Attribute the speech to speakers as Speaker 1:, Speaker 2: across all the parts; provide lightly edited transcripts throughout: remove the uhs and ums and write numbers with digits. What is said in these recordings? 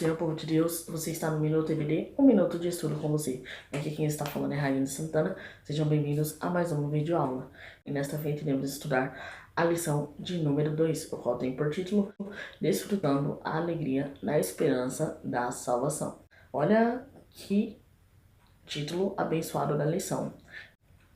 Speaker 1: Senhor, povo de Deus, você está no Minuto EBD, um minuto de estudo com você. Aqui quem está falando é Rainha Santana, sejam bem-vindos a mais uma videoaula. E nesta feita iremos estudar a lição de número 2, o qual tem por título Desfrutando a Alegria na Esperança da Salvação. Olha que título abençoado da lição.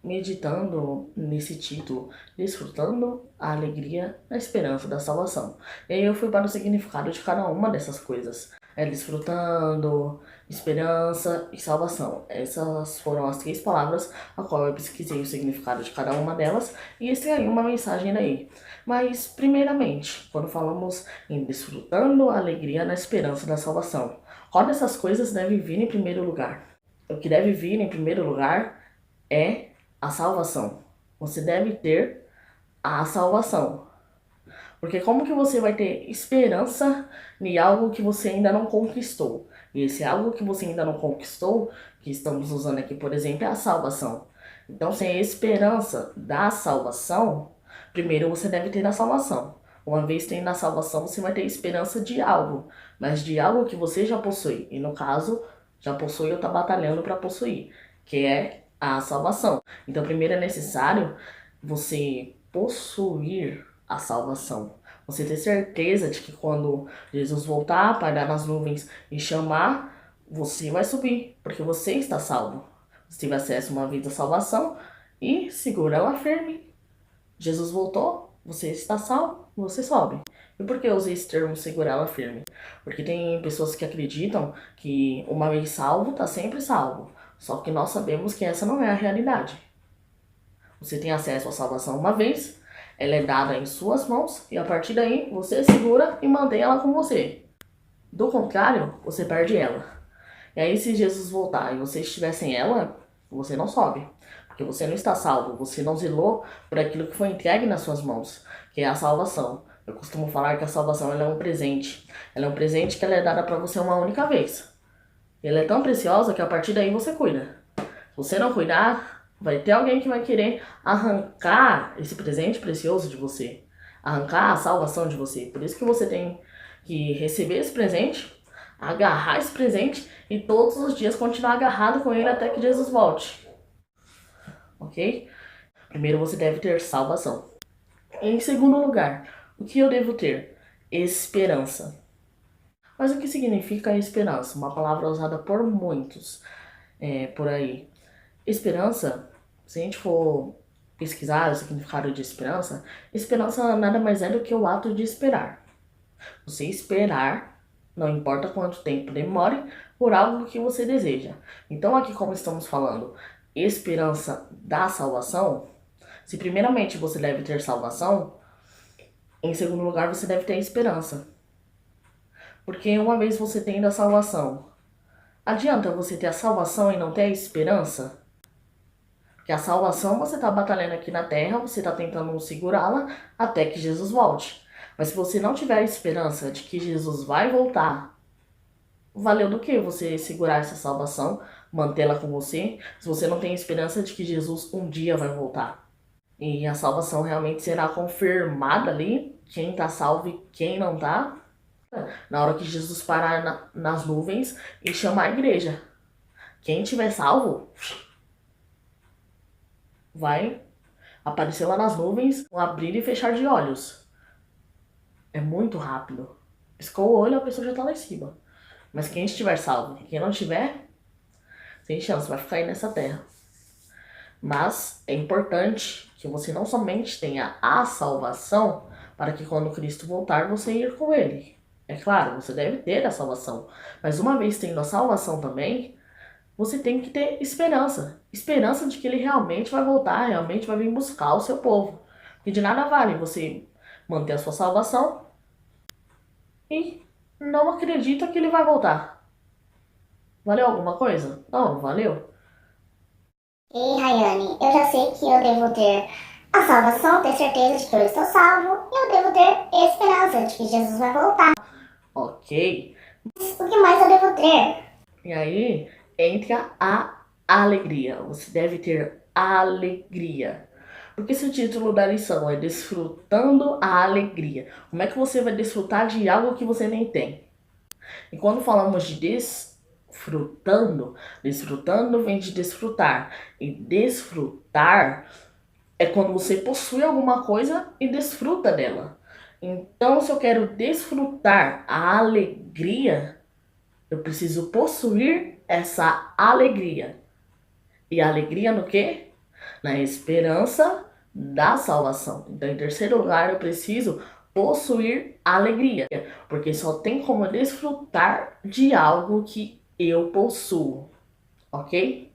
Speaker 1: Meditando nesse título, desfrutando a alegria na esperança da salvação. E aí eu fui para o significado de cada uma dessas coisas. Desfrutando, esperança e salvação. Essas foram as 3 palavras a qual eu pesquisei o significado de cada uma delas e extraí uma mensagem daí. Mas, primeiramente, quando falamos em desfrutando a alegria na esperança da salvação, qual dessas coisas deve vir em primeiro lugar? O que deve vir em primeiro lugar é a salvação. Você deve ter a salvação. Porque como que você vai ter esperança em algo que você ainda não conquistou? E esse algo que você ainda não conquistou, que estamos usando aqui, por exemplo, é a salvação. Então, sem a esperança da salvação, primeiro você deve ter a salvação. Uma vez tendo a salvação, você vai ter esperança de algo, mas de algo que você já possui. E no caso, já possui ou está batalhando para possuir, que é a salvação. Então, primeiro é necessário você possuir a salvação. Você ter certeza de que quando Jesus voltar, parar nas nuvens e chamar, você vai subir, porque você está salvo. Você teve acesso uma vez à salvação e segura ela firme. Jesus voltou, você está salvo, você sobe. E por que eu usei esse termo segurar ela firme? Porque tem pessoas que acreditam que uma vez salvo, está sempre salvo. Só que nós sabemos que essa não é a realidade. Você tem acesso à salvação uma vez, ela é dada em suas mãos e a partir daí você segura e mantém ela com você. Do contrário, você perde ela. E aí se Jesus voltar e você estiver sem ela, você não sobe. Porque você não está salvo, você não zelou por aquilo que foi entregue nas suas mãos, que é a salvação. Eu costumo falar que a salvação ela é um presente. Ela é um presente que ela é dada para você uma única vez. Ela é tão preciosa que a partir daí você cuida. Se você não cuidar, vai ter alguém que vai querer arrancar esse presente precioso de você. Arrancar a salvação de você. Por isso que você tem que receber esse presente, agarrar esse presente e todos os dias continuar agarrado com ele até que Jesus volte. Ok? Primeiro você deve ter salvação. Em segundo lugar, o que eu devo ter? Esperança. Mas o que significa esperança? Uma palavra usada por muitos por aí. Esperança, se a gente for pesquisar o significado de esperança, esperança nada mais é do que o ato de esperar. Você esperar, não importa quanto tempo demore, por algo que você deseja. Então aqui como estamos falando, esperança da salvação, se primeiramente você deve ter salvação, em segundo lugar você deve ter esperança. Porque uma vez você tendo a salvação, adianta você ter a salvação e não ter a esperança? Porque a salvação você está batalhando aqui na terra, você está tentando segurá-la até que Jesus volte. Mas se você não tiver a esperança de que Jesus vai voltar, valeu do que você segurar essa salvação, mantê-la com você, se você não tem esperança de que Jesus um dia vai voltar? E a salvação realmente será confirmada ali, quem está salvo e quem não está, na hora que Jesus parar nas nuvens e chamar a igreja. Quem tiver salvo vai aparecer lá nas nuvens, um abrir e fechar de olhos. É muito rápido. Piscou o olho, a pessoa já tá lá em cima. Mas quem estiver salvo, quem não tiver, sem chance, vai ficar aí nessa terra. Mas é importante que você não somente tenha a salvação, para que quando Cristo voltar, você ir com ele. É claro, você deve ter a salvação. Mas uma vez tendo a salvação também, você tem que ter esperança. Esperança de que ele realmente vai voltar, realmente vai vir buscar o seu povo. Porque de nada vale você manter a sua salvação e não acredita que ele vai voltar. Valeu alguma coisa? Não, não valeu.
Speaker 2: Ei, Rayane, eu já sei que eu devo ter a salvação, ter certeza de que eu estou salvo, e eu devo ter esperança de que Jesus vai voltar.
Speaker 1: Ok.
Speaker 2: Mas o que mais eu devo ter?
Speaker 1: E aí entra a alegria. Você deve ter alegria. Porque se o título da lição é Desfrutando a Alegria, como é que você vai desfrutar de algo que você nem tem? E quando falamos de desfrutando, desfrutando vem de desfrutar. E desfrutar é quando você possui alguma coisa e desfruta dela. Então, se eu quero desfrutar a alegria, eu preciso possuir essa alegria. E a alegria no quê? Na esperança da salvação. Então, em terceiro lugar, eu preciso possuir alegria, porque só tem como desfrutar de algo que eu possuo, ok?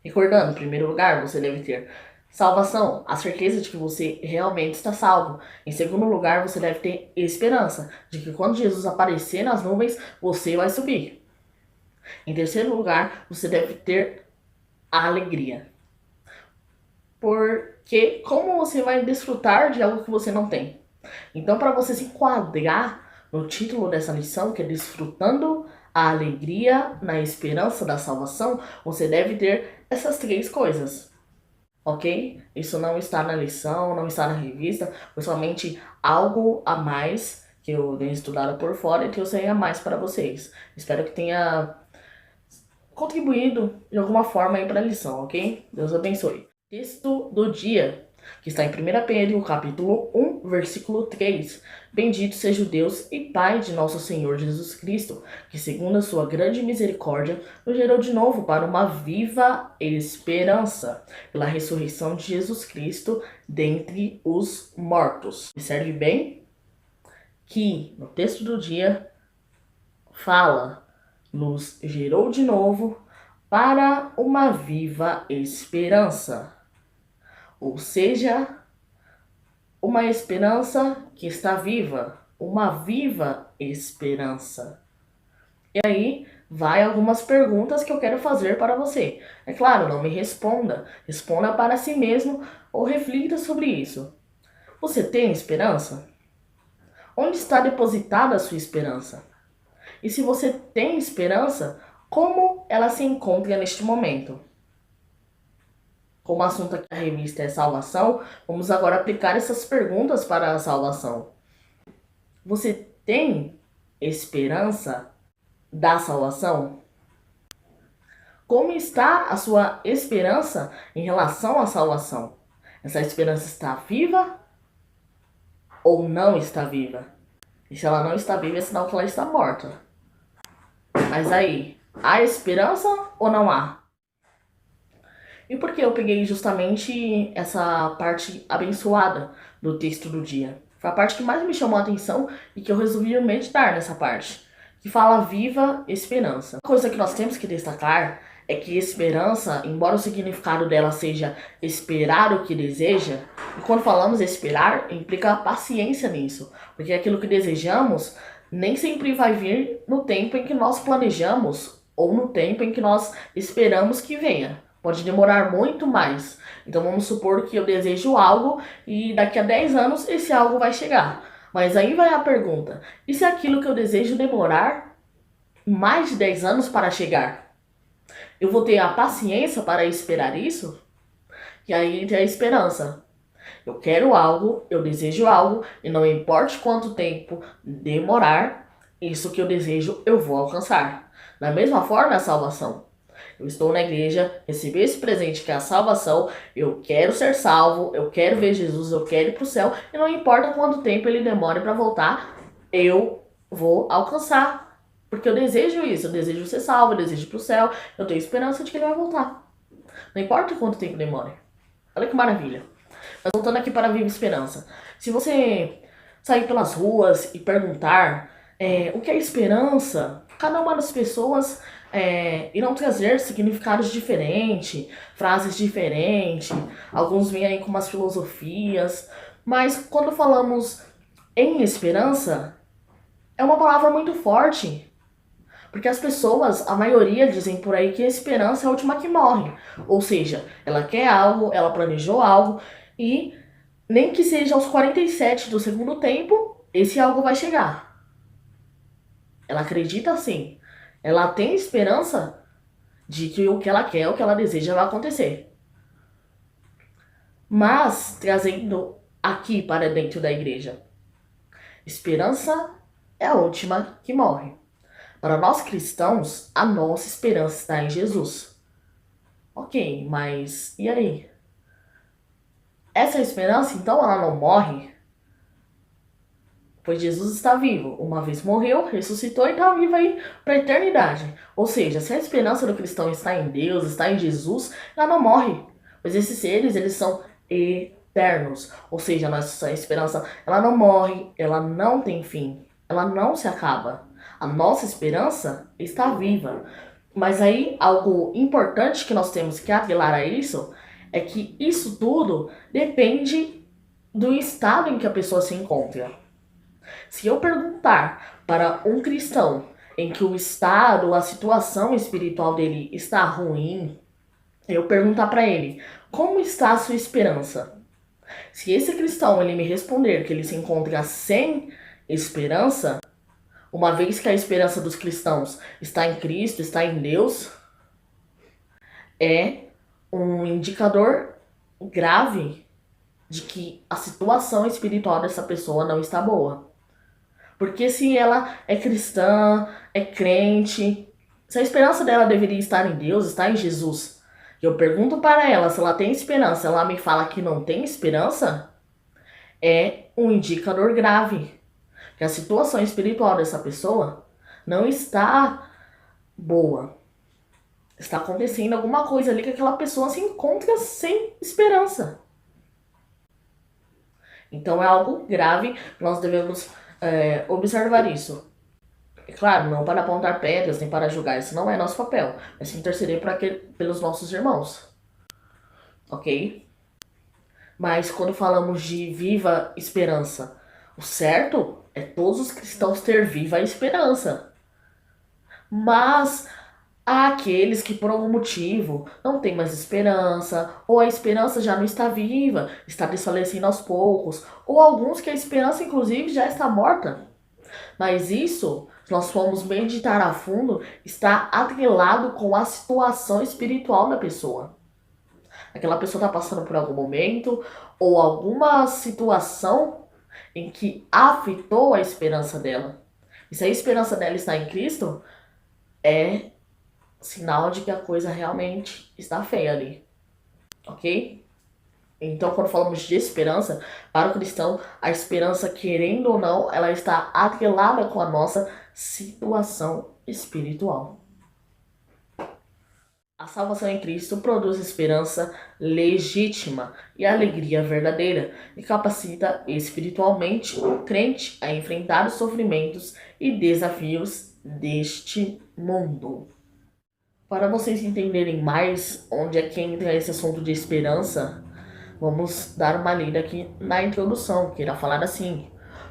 Speaker 1: Recordando, em primeiro lugar, você deve ter salvação, a certeza de que você realmente está salvo. Em segundo lugar, você deve ter esperança de que quando Jesus aparecer nas nuvens, você vai subir. Em terceiro lugar, você deve ter alegria. Porque como você vai desfrutar de algo que você não tem? Então, para você se enquadrar no título dessa lição, que é Desfrutando a Alegria na Esperança da Salvação, você deve ter essas três coisas, ok? Isso não está na lição, não está na revista, foi somente algo a mais que eu dei estudado por fora e que eu sei a mais para vocês. Espero que tenha contribuído de alguma forma aí para a lição, ok? Deus abençoe. Texto do dia, que está em 1 Pedro, capítulo 1, versículo 3. Bendito seja o Deus e Pai de nosso Senhor Jesus Cristo, que segundo a sua grande misericórdia, nos gerou de novo para uma viva esperança, pela ressurreição de Jesus Cristo dentre os mortos. Observe bem que no texto do dia fala, nos gerou de novo para uma viva esperança. Ou seja, uma esperança que está viva, uma viva esperança. E aí, vai algumas perguntas que eu quero fazer para você. É claro, não me responda, responda para si mesmo ou reflita sobre isso. Você tem esperança? Onde está depositada a sua esperança? E se você tem esperança, como ela se encontra neste momento? Como o assunto aqui da revista é salvação, vamos agora aplicar essas perguntas para a salvação. Você tem esperança da salvação? Como está a sua esperança em relação à salvação? Essa esperança está viva ou não está viva? E se ela não está viva, é sinal que ela está morta. Mas aí, há esperança ou não há? E por que eu peguei justamente essa parte abençoada do texto do dia? Foi a parte que mais me chamou a atenção e que eu resolvi meditar nessa parte, que fala viva esperança. Uma coisa que nós temos que destacar é que esperança, embora o significado dela seja esperar o que deseja, e quando falamos esperar, implica paciência nisso, porque aquilo que desejamos nem sempre vai vir no tempo em que nós planejamos ou no tempo em que nós esperamos que venha. Pode demorar muito mais. Então vamos supor que eu desejo algo e daqui a 10 anos esse algo vai chegar. Mas aí vai a pergunta: e se aquilo que eu desejo demorar mais de 10 anos para chegar? Eu vou ter a paciência para esperar isso? E aí entra a esperança. Eu quero algo, eu desejo algo, e não importa quanto tempo demorar, isso que eu desejo eu vou alcançar. Da mesma forma, a salvação. Eu estou na igreja, recebi esse presente que é a salvação, eu quero ser salvo, eu quero ver Jesus, eu quero ir para o céu, e não importa quanto tempo ele demore para voltar, eu vou alcançar. Porque eu desejo isso, eu desejo ser salvo, eu desejo ir para o céu, eu tenho esperança de que ele vai voltar. Não importa quanto tempo demore. Olha que maravilha. Mas voltando aqui para a viva esperança. Se você sair pelas ruas e perguntar o que é esperança, cada uma das pessoas irão trazer significados diferentes, frases diferentes, alguns vêm aí com umas filosofias, mas quando falamos em esperança, é uma palavra muito forte, porque as pessoas, a maioria dizem por aí que a esperança é a última que morre, ou seja, ela quer algo, ela planejou algo e nem que seja aos 47 do segundo tempo, esse algo vai chegar. Ela acredita assim. Ela tem esperança de que o que ela quer, o que ela deseja vai acontecer. Mas, trazendo aqui para dentro da igreja, esperança é a última que morre. Para nós cristãos, a nossa esperança está em Jesus. Ok, mas e aí? Essa esperança, então, ela não morre? Pois Jesus está vivo. Uma vez morreu, ressuscitou e está vivo aí para a eternidade. Ou seja, se a esperança do cristão está em Deus, está em Jesus, ela não morre. Pois esses seres, eles são eternos. Ou seja, a nossa esperança, ela não morre, ela não tem fim, ela não se acaba. A nossa esperança está viva. Mas aí, algo importante que nós temos que apelar a isso é que isso tudo depende do estado em que a pessoa se encontra. Se eu perguntar para um cristão em que o estado, a situação espiritual dele está ruim, eu perguntar para ele, como está a sua esperança? Se esse cristão ele me responder que ele se encontra sem esperança, uma vez que a esperança dos cristãos está em Cristo, está em Deus, é um indicador grave de que a situação espiritual dessa pessoa não está boa. Porque se ela é cristã, é crente, se a esperança dela deveria estar em Deus, está em Jesus, e eu pergunto para ela se ela tem esperança, ela me fala que não tem esperança, é um indicador grave. Que a situação espiritual dessa pessoa não está boa. Está acontecendo alguma coisa ali que aquela pessoa se encontra sem esperança. Então é algo grave, nós devemos observar isso. É claro, não para apontar pedras, nem para julgar, isso não é nosso papel, mas sim interceder pelos nossos irmãos. Ok? Mas quando falamos de viva esperança, o certo é todos os cristãos ter viva esperança. Mas há aqueles que por algum motivo não têm mais esperança, ou a esperança já não está viva, está desfalecendo aos poucos, ou alguns que a esperança inclusive já está morta. Mas isso, se nós formos meditar a fundo, está atrelado com a situação espiritual da pessoa. Aquela pessoa está passando por algum momento ou alguma situação em que afetou a esperança dela. E se a esperança dela está em Cristo, é sinal de que a coisa realmente está feia ali. Ok? Então, quando falamos de esperança, para o cristão, a esperança, querendo ou não, ela está atrelada com a nossa situação espiritual. A salvação em Cristo produz esperança legítima e alegria verdadeira e capacita espiritualmente o crente a enfrentar os sofrimentos e desafios deste mundo. Para vocês entenderem mais onde é que entra esse assunto de esperança, vamos dar uma lida aqui na introdução, que irá falar assim.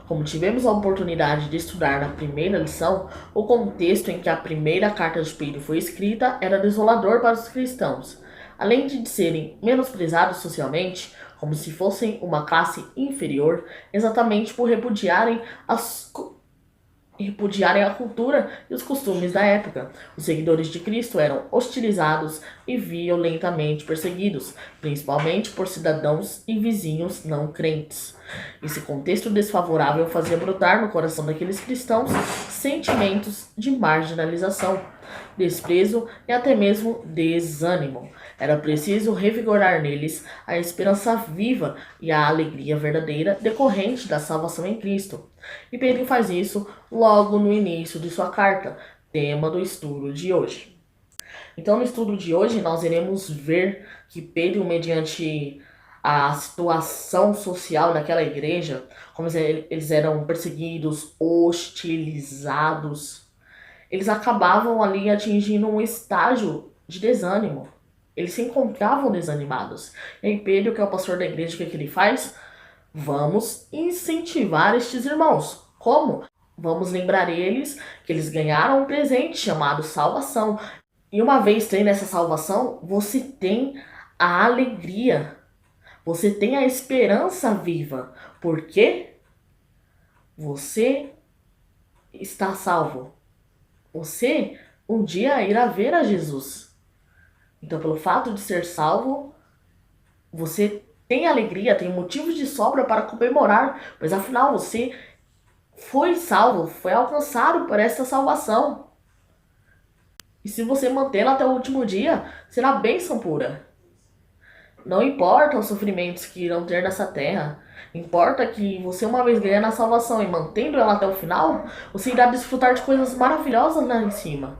Speaker 1: Como tivemos a oportunidade de estudar na primeira lição, o contexto em que a primeira carta de Pedro foi escrita era desolador para os cristãos. Além de serem menosprezados socialmente, como se fossem uma classe inferior, exatamente por repudiarem a cultura e os costumes da época. Os seguidores de Cristo eram hostilizados e violentamente perseguidos, principalmente por cidadãos e vizinhos não crentes. Esse contexto desfavorável fazia brotar no coração daqueles cristãos sentimentos de marginalização, desprezo e até mesmo desânimo. Era preciso revigorar neles a esperança viva e a alegria verdadeira decorrente da salvação em Cristo. E Pedro faz isso logo no início de sua carta, tema do estudo de hoje. Então, no estudo de hoje, nós iremos ver que Pedro, mediante a situação social daquela igreja, como eles eram perseguidos, hostilizados, eles acabavam ali atingindo um estágio de desânimo. Eles se encontravam desanimados. E aí Pedro, que é o pastor da igreja, o que ele faz? Vamos incentivar estes irmãos. Como? Vamos lembrar eles que eles ganharam um presente chamado salvação. E uma vez tendo essa salvação, você tem a alegria. Você tem a esperança viva. Por quê? Você está salvo. Você um dia irá ver a Jesus. Então, pelo fato de ser salvo, você tem alegria, tem motivos de sobra para comemorar, pois afinal você foi salvo, foi alcançado por essa salvação. E se você mantê-la até o último dia, será bênção pura. Não importa os sofrimentos que irão ter nessa terra. Importa que você, uma vez ganhando a salvação e mantendo ela até o final, você irá desfrutar de coisas maravilhosas lá em cima.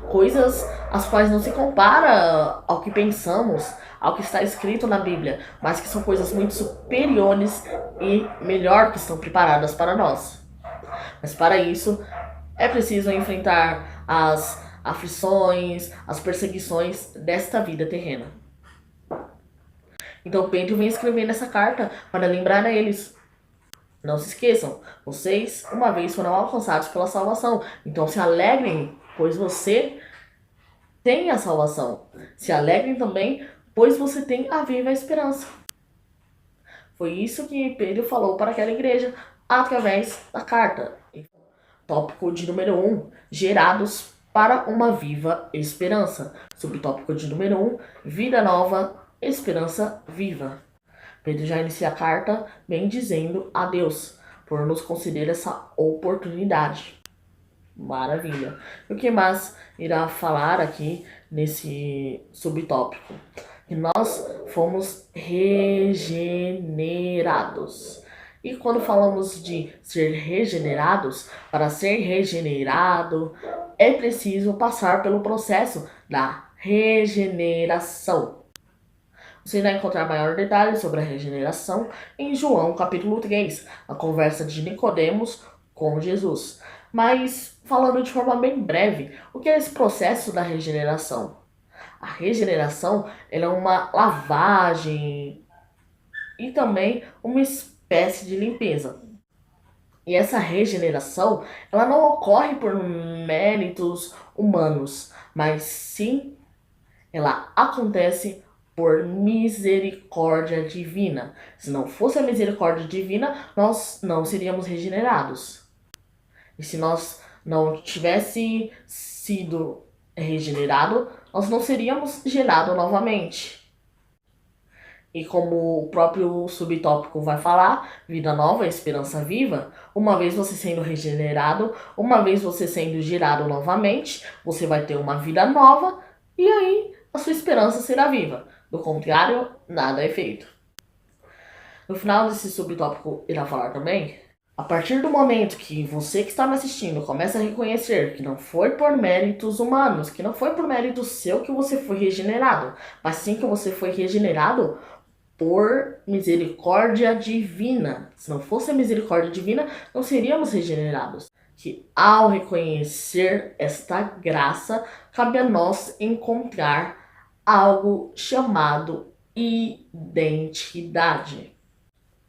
Speaker 1: Coisas as quais não se compara ao que pensamos, ao que está escrito na Bíblia, mas que são coisas muito superiores e melhor que estão preparadas para nós. Mas para isso, é preciso enfrentar as aflições, as perseguições desta vida terrena. Então Pedro vem escrevendo essa carta para lembrar a eles. Não se esqueçam, vocês uma vez foram alcançados pela salvação. Então se alegrem, pois você tem a salvação. Se alegrem também, pois você tem a viva esperança. Foi isso que Pedro falou para aquela igreja através da carta. Tópico de número 1, gerados para uma viva esperança. Subtópico de número 1, vida nova, esperança viva. Pedro já inicia a carta bem dizendo a Deus por nos conceder essa oportunidade. Maravilha. E o que mais irá falar aqui nesse subtópico? Que nós fomos regenerados. E quando falamos de ser regenerados, para ser regenerado, é preciso passar pelo processo da regeneração. Você vai encontrar maior detalhes sobre a regeneração em João capítulo 3, a conversa de Nicodemos com Jesus. Mas, falando de forma bem breve, o que é esse processo da regeneração? A regeneração ela é uma lavagem e também uma espécie de limpeza. E essa regeneração ela não ocorre por méritos humanos, mas sim ela acontece por misericórdia divina. Se não fosse a misericórdia divina, nós não seríamos regenerados. E se nós não tivesse sido regenerado, nós não seríamos gerados novamente. E como o próprio subtópico vai falar, vida nova, esperança viva, uma vez você sendo regenerado, uma vez você sendo gerado novamente, você vai ter uma vida nova e aí a sua esperança será viva. Do contrário, nada é feito. No final desse subtópico irá falar também, a partir do momento que você que está me assistindo começa a reconhecer que não foi por méritos humanos, que não foi por mérito seu que você foi regenerado, mas sim que você foi regenerado por misericórdia divina. Se não fosse a misericórdia divina, não seríamos regenerados. Que ao reconhecer esta graça, cabe a nós encontrar algo chamado identidade.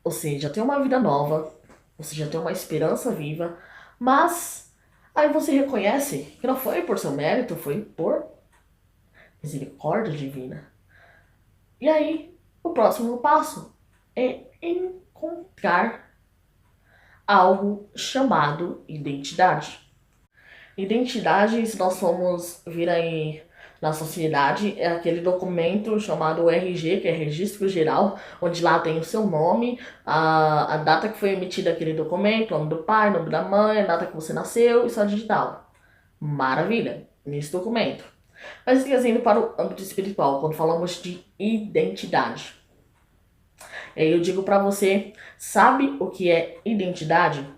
Speaker 1: Ou seja, ter uma vida nova, você já tem uma esperança viva, mas aí você reconhece que não foi por seu mérito, foi por misericórdia divina. E aí, o próximo passo é encontrar algo chamado identidade. Identidade, se nós formos vir aí na sociedade, é aquele documento chamado RG, que é Registro Geral, onde lá tem o seu nome, a data que foi emitida aquele documento, o nome do pai, o nome da mãe, a data que você nasceu e sua digital. Maravilha, nesse documento. Mas trazendo para o âmbito espiritual, quando falamos de identidade. Eu digo para você, sabe o que é identidade?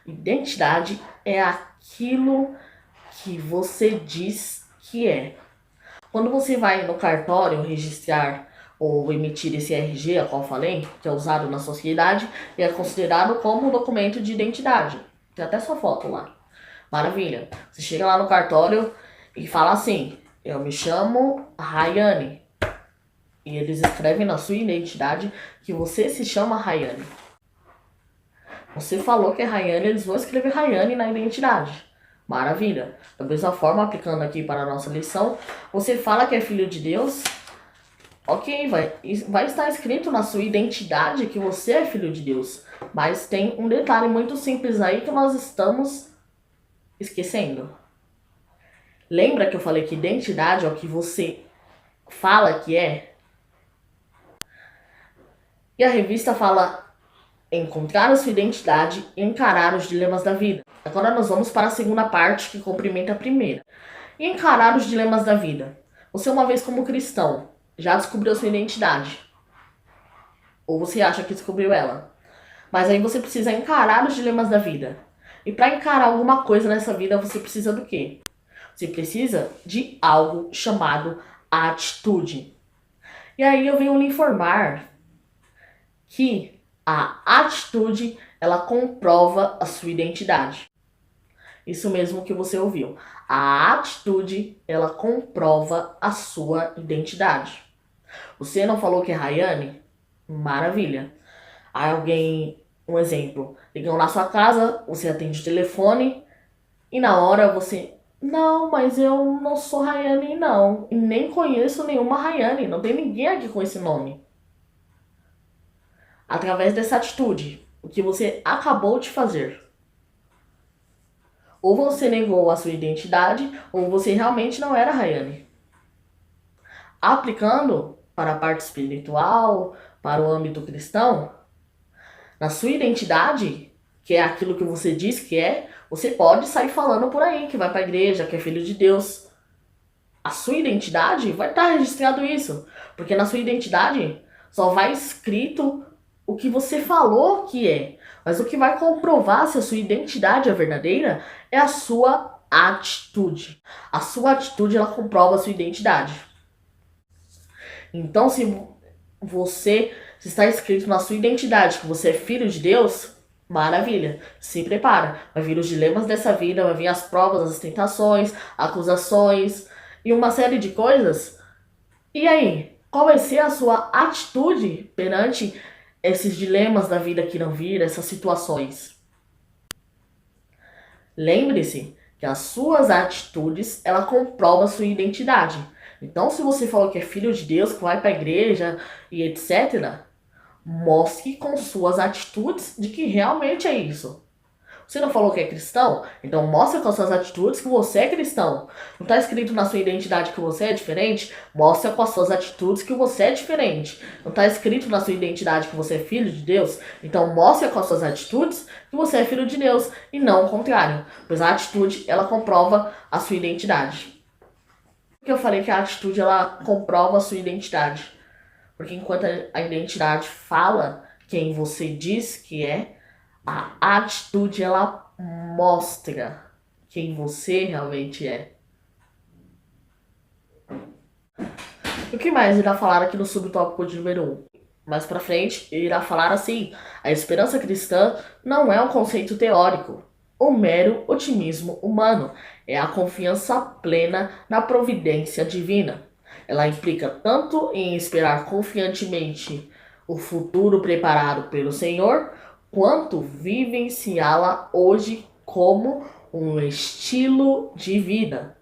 Speaker 1: Identidade é aquilo que você diz que é. Quando você vai no cartório registrar ou emitir esse RG, a qual eu falei, que é usado na sociedade, e é considerado como um documento de identidade. Tem até sua foto lá. Maravilha. Você chega lá no cartório e fala assim, eu me chamo Rayane. E eles escrevem na sua identidade que você se chama Rayane. Você falou que é Rayane, eles vão escrever Rayane na identidade. Maravilha. Da mesma forma, aplicando aqui para a nossa lição, você fala que é filho de Deus. Ok, vai estar escrito na sua identidade que você é filho de Deus. Mas tem um detalhe muito simples aí que nós estamos esquecendo. Lembra que eu falei que identidade é o que você fala que é? E a revista fala encontrar a sua identidade e encarar os dilemas da vida. Agora nós vamos para a segunda parte que cumprimenta a primeira. e encarar os dilemas da vida. Você, uma vez como cristão, já descobriu a sua identidade? Ou você acha que descobriu ela? Mas aí você precisa encarar os dilemas da vida. E para encarar alguma coisa nessa vida, você precisa do quê? Você precisa de algo chamado atitude. E aí eu venho lhe informar que a atitude, ela comprova a sua identidade. Isso mesmo que você ouviu. A atitude, ela comprova a sua identidade. Você não falou que é Rayane? Maravilha. Aí alguém, um exemplo, ligam na sua casa, você atende o telefone e na hora você... Não, mas eu não sou Rayane não. E nem conheço nenhuma Rayane. Não tem ninguém aqui com esse nome. Através dessa atitude, o que você acabou de fazer. Ou você negou a sua identidade, ou você realmente não era Rayane. Aplicando para a parte espiritual, para o âmbito cristão, na sua identidade, que é aquilo que você diz que é, você pode sair falando por aí que vai para a igreja, que é filho de Deus. A sua identidade vai estar registrado isso, porque na sua identidade só vai escrito o que você falou que é. Mas o que vai comprovar se a sua identidade é verdadeira é a sua atitude. A sua atitude, ela comprova a sua identidade. Então, se está escrito na sua identidade que você é filho de Deus, maravilha, se prepara. Vai vir os dilemas dessa vida, vai vir as provas, as tentações, acusações e uma série de coisas. E aí, qual vai ser a sua atitude perante esses dilemas da vida que não vir, essas situações? Lembre-se que as suas atitudes, ela comprova a sua identidade. Então, se você falou que é filho de Deus, que vai para a igreja e etc., mostre com suas atitudes de que realmente é isso. Você não falou que é cristão? Então mostre com suas atitudes que você é cristão. Não está escrito na sua identidade que você é diferente? Mostre com as suas atitudes que você é diferente. Não está escrito na sua identidade que você é filho de Deus? Então mostre com as suas atitudes que você é filho de Deus e não o contrário. Pois a atitude, ela comprova a sua identidade. Por que eu falei que a atitude, ela comprova a sua identidade? Porque enquanto a identidade fala quem você diz que é, a atitude, ela mostra quem você realmente é. O que mais irá falar aqui no subtópico de número 1? Mais pra frente, irá falar assim: a esperança cristã não é um conceito teórico, um mero otimismo humano. É a confiança plena na providência divina. Ela implica tanto em esperar confiantemente o futuro preparado pelo Senhor, quanto vivenciá-la hoje como um estilo de vida.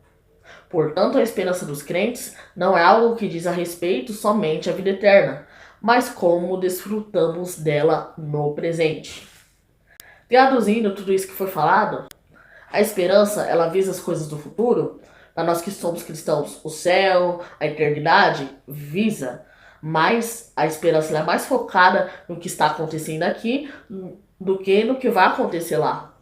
Speaker 1: Portanto, a esperança dos crentes não é algo que diz a respeito somente à vida eterna, mas como desfrutamos dela no presente. Traduzindo tudo isso que foi falado, a esperança, ela visa as coisas do futuro. Para nós que somos cristãos, o céu, a eternidade, visa. Mas a esperança é mais focada no que está acontecendo aqui do que no que vai acontecer lá.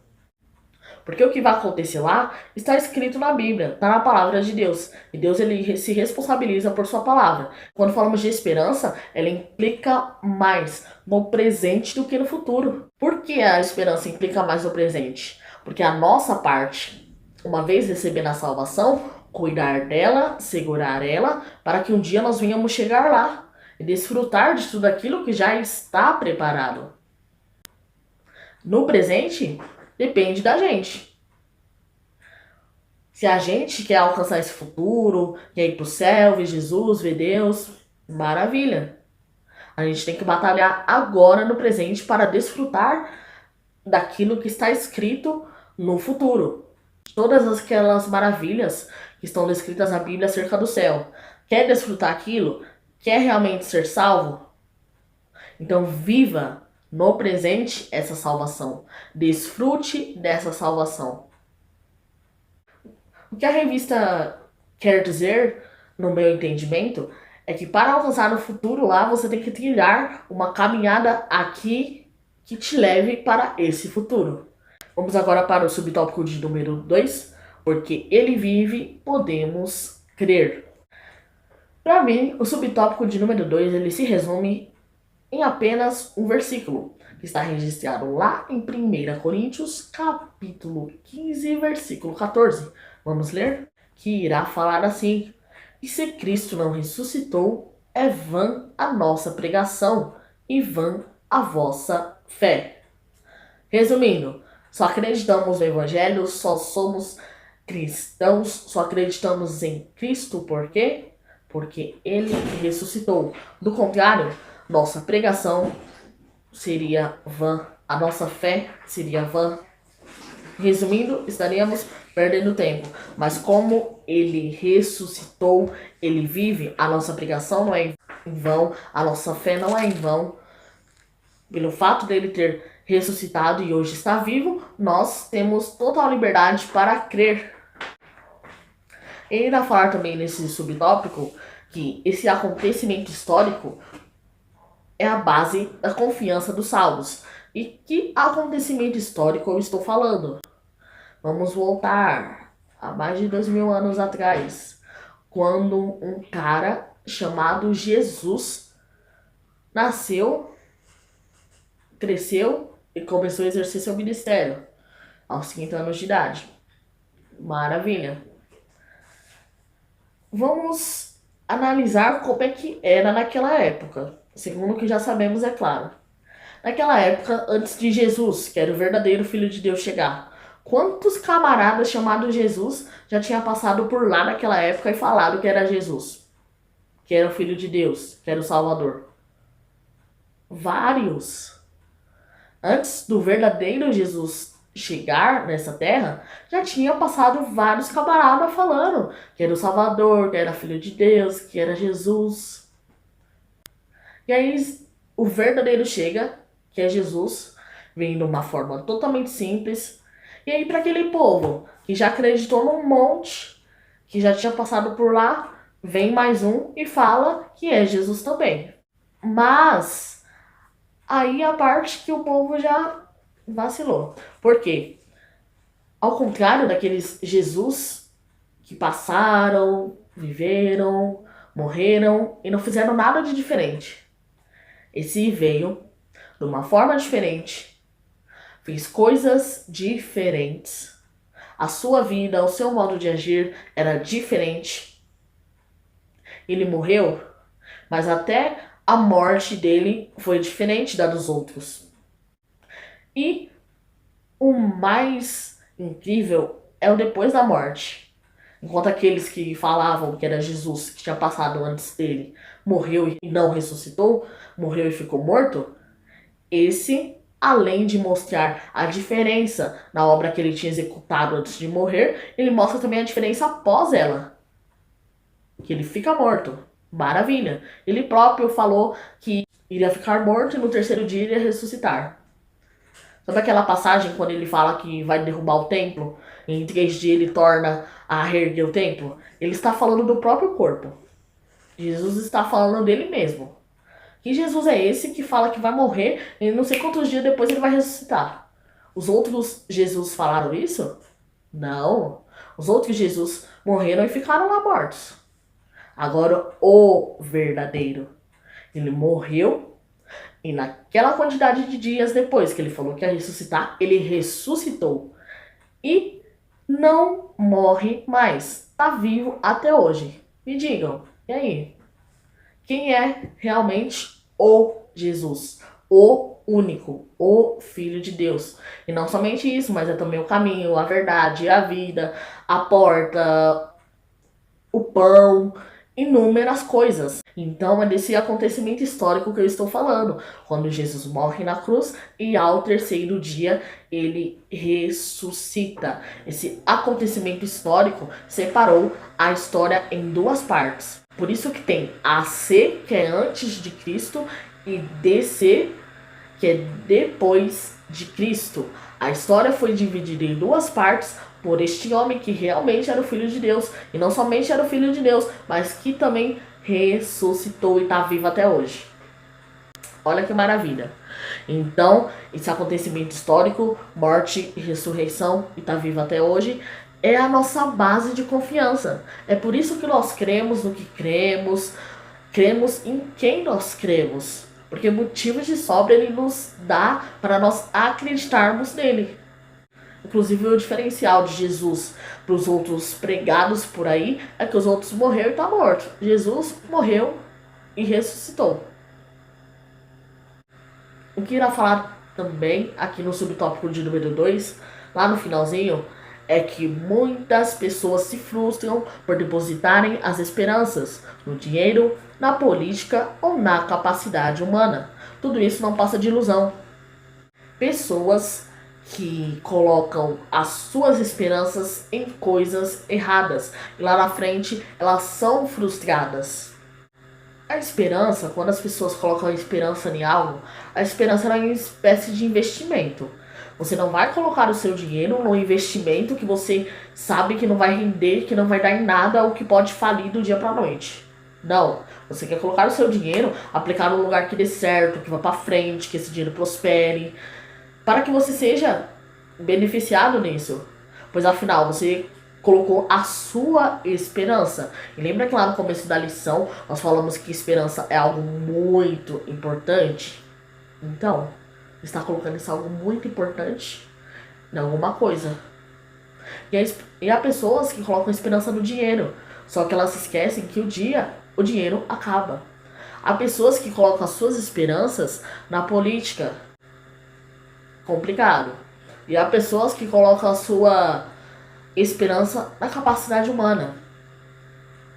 Speaker 1: Porque o que vai acontecer lá está escrito na Bíblia, está na palavra de Deus. E Deus, ele se responsabiliza por sua palavra. Quando falamos de esperança, ela implica mais no presente do que no futuro. Por que a esperança implica mais no presente? Porque a nossa parte, uma vez recebendo a salvação, cuidar dela, segurar ela, para que um dia nós venhamos chegar lá e desfrutar de tudo aquilo que já está preparado. No presente, depende da gente. Se a gente quer alcançar esse futuro, quer ir pro céu, ver Jesus, ver Deus, maravilha. A gente tem que batalhar agora no presente para desfrutar daquilo que está escrito no futuro. Todas aquelas maravilhas que estão descritas na Bíblia acerca do céu. Quer desfrutar aquilo? Quer realmente ser salvo? Então viva no presente essa salvação. Desfrute dessa salvação. O que a revista quer dizer, no meu entendimento, é que para alcançar no futuro lá, você tem que trilhar uma caminhada aqui que te leve para esse futuro. Vamos agora para o subtópico de número 2, Porque ele vive, podemos crer. Para mim, o subtópico de número 2 ele se resume em apenas um versículo, que está registrado lá em 1 Coríntios, capítulo 15, versículo 14. Vamos ler? Que irá falar assim: E se Cristo não ressuscitou, é vã a nossa pregação e vã a vossa fé. Resumindo, só acreditamos no Evangelho, só somos cristãos, só acreditamos em Cristo, por quê? Porque Ele ressuscitou. Do contrário, nossa pregação seria vã, a nossa fé seria vã. Resumindo, estaríamos perdendo tempo. Mas como Ele ressuscitou, Ele vive, a nossa pregação não é em vão, a nossa fé não é em vão. Pelo fato dele ter ressuscitado e hoje está vivo, nós temos total liberdade para crer. Ele irá falar também nesse subtópico que esse acontecimento histórico é a base da confiança dos salvos. E que acontecimento histórico eu estou falando? Vamos voltar a mais de 2000 anos atrás, quando um cara chamado Jesus nasceu, cresceu e começou a exercer seu ministério aos 50 anos de idade. Maravilha! Vamos analisar como é que era naquela época, segundo o que já sabemos, é claro. Naquela época, antes de Jesus, que era o verdadeiro Filho de Deus, chegar, quantos camaradas chamados Jesus já tinha passado por lá naquela época e falado que era Jesus, que era o Filho de Deus, que era o Salvador? Vários. Antes do verdadeiro Jesus chegar nessa terra, já tinha passado vários camaradas falando que era o Salvador, que era Filho de Deus, que era Jesus. E aí o verdadeiro chega, que é Jesus, vem de uma forma totalmente simples. E aí para aquele povo que já acreditou num monte, que já tinha passado por lá, vem mais um e fala que é Jesus também. Mas aí a parte que o povo já vacilou. Por quê? Ao contrário daqueles Jesus que passaram, viveram, morreram e não fizeram nada de diferente. Esse veio de uma forma diferente, fez coisas diferentes. A sua vida, o seu modo de agir era diferente. Ele morreu, mas até a morte dele foi diferente da dos outros. E o mais incrível é o depois da morte. Enquanto aqueles que falavam que era Jesus, que tinha passado antes dele, morreu e não ressuscitou, morreu e ficou morto, esse, além de mostrar a diferença na obra que ele tinha executado antes de morrer, ele mostra também a diferença após ela. Que ele fica morto. Maravilha. Ele próprio falou que iria ficar morto e no terceiro dia iria ressuscitar. Sabe aquela passagem quando ele fala que vai derrubar o templo? E em 3 dias ele torna a reerguer o templo? Ele está falando do próprio corpo. Jesus está falando dele mesmo. Que Jesus é esse que fala que vai morrer e não sei quantos dias depois ele vai ressuscitar? Os outros Jesus falaram isso? Não. Os outros Jesus morreram e ficaram lá mortos. Agora o verdadeiro, ele morreu e naquela quantidade de dias depois que ele falou que ia ressuscitar, ele ressuscitou e não morre mais. Está vivo até hoje. Me digam, e aí? Quem é realmente o Jesus? O único, o Filho de Deus. E não somente isso, mas é também o caminho, a verdade, a vida, a porta, o pão, inúmeras coisas. Então é desse acontecimento histórico que eu estou falando, quando Jesus morre na cruz e ao terceiro dia ele ressuscita. Esse acontecimento histórico separou a história em duas partes. Por isso que tem AC, que é antes de Cristo, e DC, que é depois de Cristo. A história foi dividida em duas partes por este homem que realmente era o Filho de Deus. E não somente era o Filho de Deus, mas que também ressuscitou e está vivo até hoje. Olha que maravilha. Então, esse acontecimento histórico, morte e ressurreição, e está vivo até hoje, é a nossa base de confiança. É por isso que nós cremos no que cremos, cremos em quem nós cremos. Porque motivos de sobra ele nos dá para nós acreditarmos nele. Inclusive o diferencial de Jesus para os outros pregados por aí é que os outros morreram e tá morto. Jesus morreu e ressuscitou. O que irá falar também aqui no subtópico de número 2, lá no finalzinho, é que muitas pessoas se frustram por depositarem as esperanças no dinheiro, na política ou na capacidade humana. Tudo isso não passa de ilusão. Pessoas que colocam as suas esperanças em coisas erradas e lá na frente elas são frustradas. A esperança, quando as pessoas colocam a esperança em algo, a esperança é uma espécie de investimento. Você não vai colocar o seu dinheiro num investimento que você sabe que não vai render, que não vai dar em nada ou que pode falir do dia para noite. Não, você quer colocar o seu dinheiro, aplicar num lugar que dê certo, que vá para frente, que esse dinheiro prospere, para que você seja beneficiado nisso. Pois afinal, você colocou a sua esperança. E lembra que lá no começo da lição nós falamos que esperança é algo muito importante? Então, está colocando isso algo muito importante em alguma coisa. E há pessoas que colocam esperança no dinheiro, só que elas se esquecem que o dinheiro acaba. Há pessoas que colocam as suas esperanças na política. Complicado. E há pessoas que colocam a sua esperança na capacidade humana.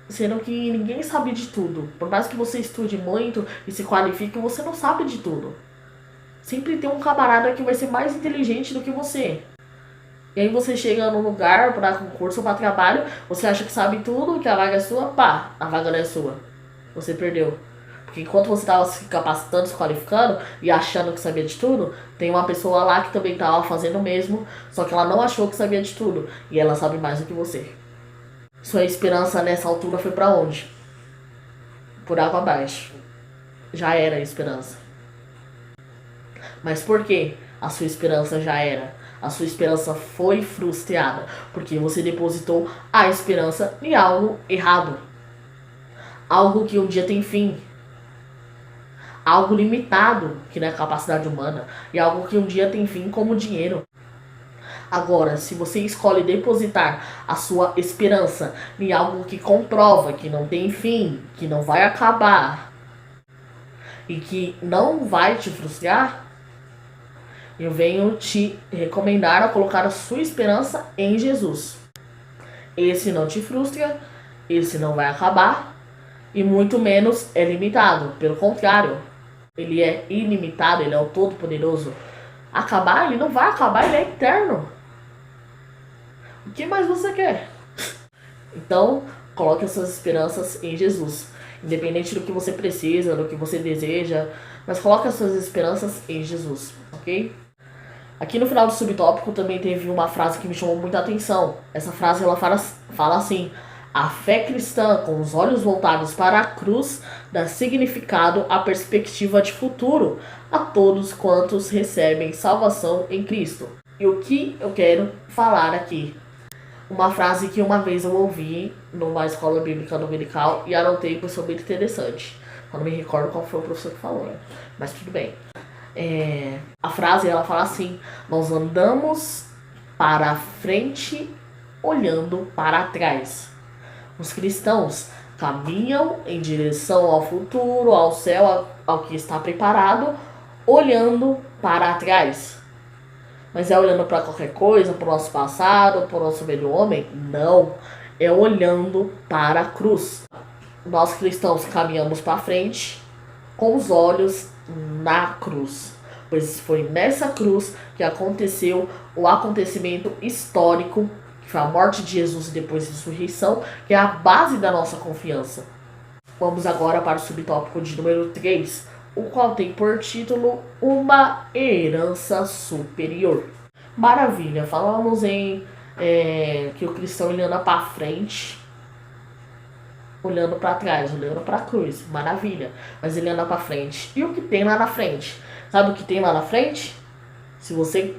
Speaker 1: Sendo que ninguém sabe de tudo. Por mais que você estude muito e se qualifique, você não sabe de tudo. Sempre tem um camarada que vai ser mais inteligente do que você. E aí você chega num lugar para concurso ou para trabalho, você acha que sabe tudo, que a vaga é sua, pá, a vaga não é sua. Você perdeu. Porque enquanto você estava se capacitando, se qualificando e achando que sabia de tudo, tem uma pessoa lá que também estava fazendo o mesmo, só que ela não achou que sabia de tudo. E ela sabe mais do que você. Sua esperança nessa altura foi para onde? Por água abaixo. Já era a esperança. Mas por que a sua esperança já era? A sua esperança foi frustrada porque você depositou a esperança em algo errado. Algo que um dia tem fim. Algo limitado, que não é capacidade humana. E algo que um dia tem fim como dinheiro. Agora, se você escolhe depositar a sua esperança em algo que comprova que não tem fim, que não vai acabar e que não vai te frustrar, eu venho te recomendar a colocar a sua esperança em Jesus. Esse não te frustra, esse não vai acabar e muito menos é limitado. Pelo contrário, ele é ilimitado, ele é o Todo-Poderoso. Acabar, ele não vai acabar, ele é eterno. O que mais você quer? Então, coloque as suas esperanças em Jesus. Independente do que você precisa, do que você deseja, mas coloque as suas esperanças em Jesus, ok? Aqui no final do subtópico também teve uma frase que me chamou muita atenção. Essa frase ela fala assim: a fé cristã, com os olhos voltados para a cruz, dá significado à perspectiva de futuro a todos quantos recebem salvação em Cristo. E o que eu quero falar aqui? Uma frase que uma vez eu ouvi numa escola bíblica dominical e anotei por ser muito interessante. Eu não me recordo qual foi o professor que falou, né? Mas tudo bem. A frase ela fala assim: nós andamos para frente olhando para trás. Os cristãos caminham em direção ao futuro, ao céu, ao que está preparado, olhando para trás. Mas é olhando para qualquer coisa, para o nosso passado, para o nosso velho homem? Não. É olhando para a cruz. Nós cristãos caminhamos para frente com os olhos na cruz. Pois foi nessa cruz que aconteceu o acontecimento histórico, que foi a morte de Jesus e depois a ressurreição, que é a base da nossa confiança. Vamos agora para o subtópico de número 3, o qual tem por título Uma Herança Superior. Maravilha, falamos em que o cristão ele anda para frente, olhando para trás, olhando para a cruz. Maravilha, mas ele anda para frente. E o que tem lá na frente? Sabe o que tem lá na frente? Se você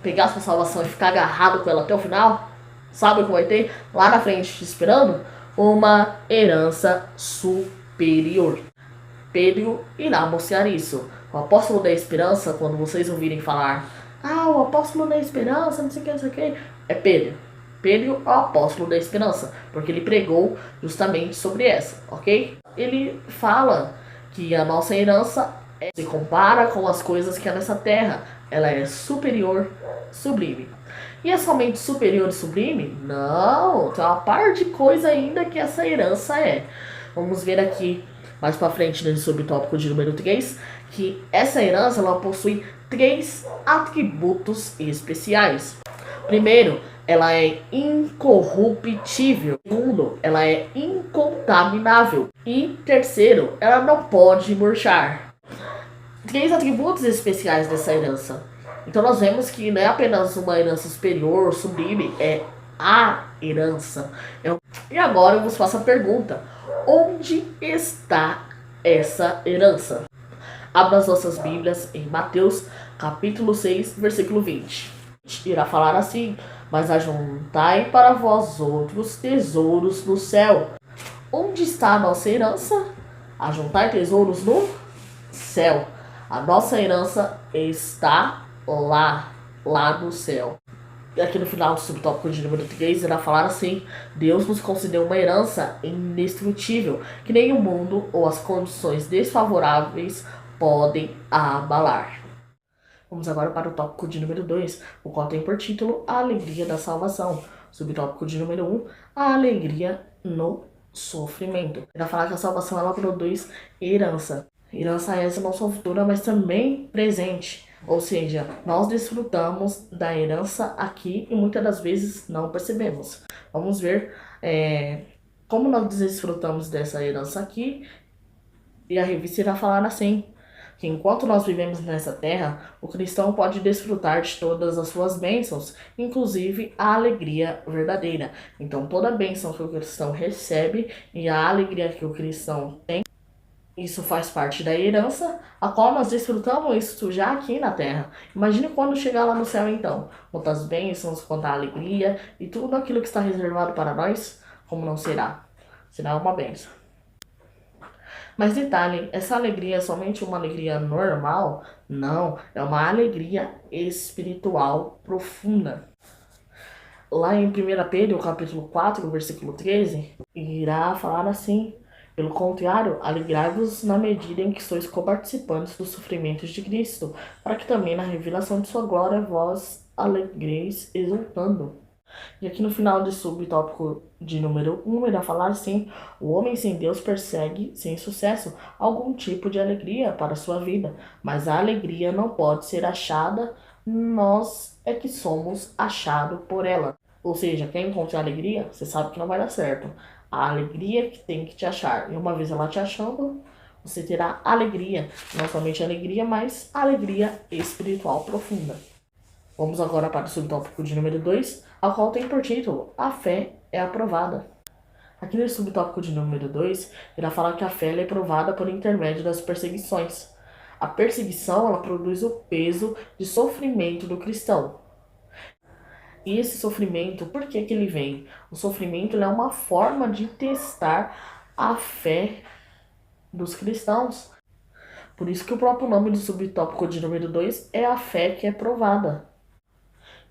Speaker 1: pegar sua salvação e ficar agarrado com ela até o final, Sabe o que vai ter lá na frente te esperando? Uma herança superior. Pedro irá mostrar isso. O apóstolo da esperança, quando vocês ouvirem falar, o apóstolo da esperança, não sei o que, não sei o que, é Pedro. Pedro é o apóstolo da esperança, porque ele pregou justamente sobre essa, ok? Ele fala que a nossa herança se compara com as coisas que há nessa terra. Ela é superior, sublime. E é somente superior e sublime? Não, tem uma par de coisa ainda que essa herança é. Vamos ver aqui mais pra frente nesse subtópico de número 3, que essa herança ela possui 3 atributos especiais. Primeiro, ela é incorruptível. Segundo, ela é incontaminável. E terceiro, ela não pode murchar. 3 atributos especiais dessa herança. Então nós vemos que não é apenas uma herança superior, sublime, é a herança. E agora eu vos faço a pergunta: onde está essa herança? Abra as nossas Bíblias em Mateus, capítulo 6, versículo 20. Irá falar assim: mas ajuntai para vós outros tesouros no céu. Onde está a nossa herança? Ajuntai tesouros no céu. A nossa herança está lá no céu. E aqui no final do subtópico de número 3 irá falar assim: Deus nos concedeu uma herança indestrutível, que nem o mundo ou as condições desfavoráveis podem abalar. Vamos agora para o tópico de número 2, o qual tem por título A Alegria da Salvação. Subtópico de número 1, a alegria no sofrimento. Irá falar que a salvação ela produz herança. Herança essa não só futura, mas também presente. Ou seja, nós desfrutamos da herança aqui e muitas das vezes não percebemos. Vamos ver como nós desfrutamos dessa herança aqui. E a revista irá falar assim: que enquanto nós vivemos nessa terra, o cristão pode desfrutar de todas as suas bênçãos, inclusive a alegria verdadeira. Então toda bênção que o cristão recebe e a alegria que o cristão tem, isso faz parte da herança, a qual nós desfrutamos isso já aqui na terra. Imagine quando chegar lá no céu então, quantas bênçãos, quanta alegria e tudo aquilo que está reservado para nós, como não será? Será uma bênção. Mas detalhe, essa alegria é somente uma alegria normal? Não, é uma alegria espiritual profunda. Lá em 1 Pedro, capítulo 4, versículo 13, irá falar assim: pelo contrário, alegrai-vos na medida em que sois coparticipantes dos sofrimentos de Cristo, para que também na revelação de sua glória vós alegreis exultando. E aqui no final do subtópico de número 1, irá falar assim: o homem sem Deus persegue, sem sucesso, algum tipo de alegria para a sua vida, mas a alegria não pode ser achada, nós é que somos achados por ela. Ou seja, quer encontrar alegria, você sabe que não vai dar certo. A alegria que tem que te achar. E uma vez ela te achando, você terá alegria. Não somente alegria, mas alegria espiritual profunda. Vamos agora para o subtópico de número 2, ao qual tem por título A Fé é Aprovada. Aqui no subtópico de número 2, irá falar que a fé é provada por intermédio das perseguições. A perseguição ela produz o peso de sofrimento do cristão. E esse sofrimento, por que ele vem? O sofrimento é uma forma de testar a fé dos cristãos. Por isso que o próprio nome do subtópico de número 2 é a fé que é provada.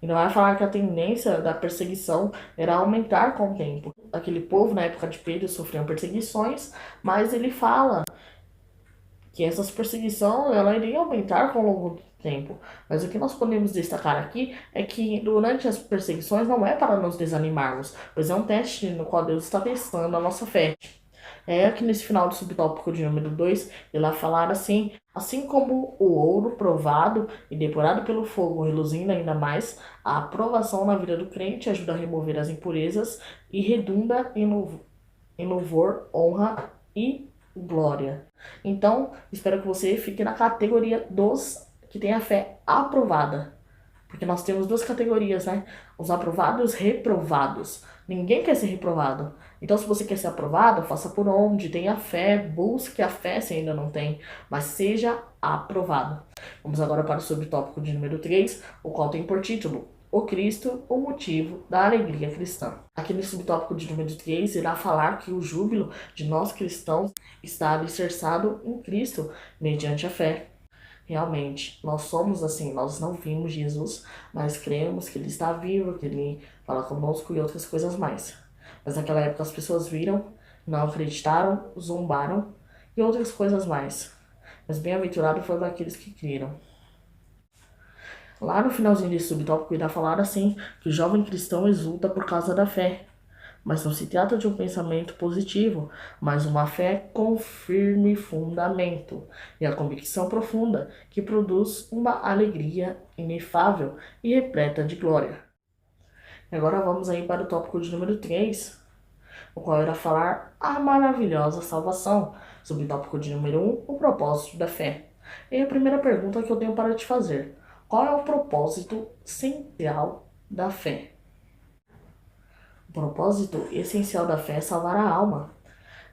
Speaker 1: E não vai falar que a tendência da perseguição era aumentar com o tempo. Aquele povo, na época de Pedro, sofriam perseguições, mas ele fala que essas perseguições ela iria aumentar com o longo do tempo. Mas o que nós podemos destacar aqui é que durante as perseguições não é para nos desanimarmos, pois é um teste no qual Deus está testando a nossa fé. É aqui nesse final do subtópico de número 2, ele vai falar assim como o ouro provado e depurado pelo fogo, reluzindo ainda mais, a aprovação na vida do crente ajuda a remover as impurezas e redunda em louvor, honra e glória. Então, espero que você fique na categoria dos que tem a fé aprovada. Porque nós temos duas categorias, né? Os aprovados e os reprovados. Ninguém quer ser reprovado. Então, se você quer ser aprovado, faça por onde, tenha fé, busque a fé se ainda não tem, mas seja aprovado. Vamos agora para o subtópico de número 3, o qual tem por título o Cristo, o motivo da alegria cristã. Aqui no subtópico de número 3, irá falar que o júbilo de nós cristãos está alicerçado em Cristo mediante a fé. Realmente, nós somos assim, nós não vimos Jesus, mas cremos que Ele está vivo, que Ele fala conosco e outras coisas mais. Mas naquela época as pessoas viram, não acreditaram, zombaram e outras coisas mais. Mas bem-aventurado foram aqueles que creram. Lá no finalzinho desse subtópico irá falar assim, que o jovem cristão exulta por causa da fé. Mas não se trata de um pensamento positivo, mas uma fé com firme fundamento e a convicção profunda que produz uma alegria inefável e repleta de glória. E agora vamos aí para o tópico de número 3, o qual irá falar a maravilhosa salvação. Subtópico de número 1, o propósito da fé. E a primeira pergunta que eu tenho para te fazer: qual é o propósito central da fé? O propósito essencial da fé é salvar a alma.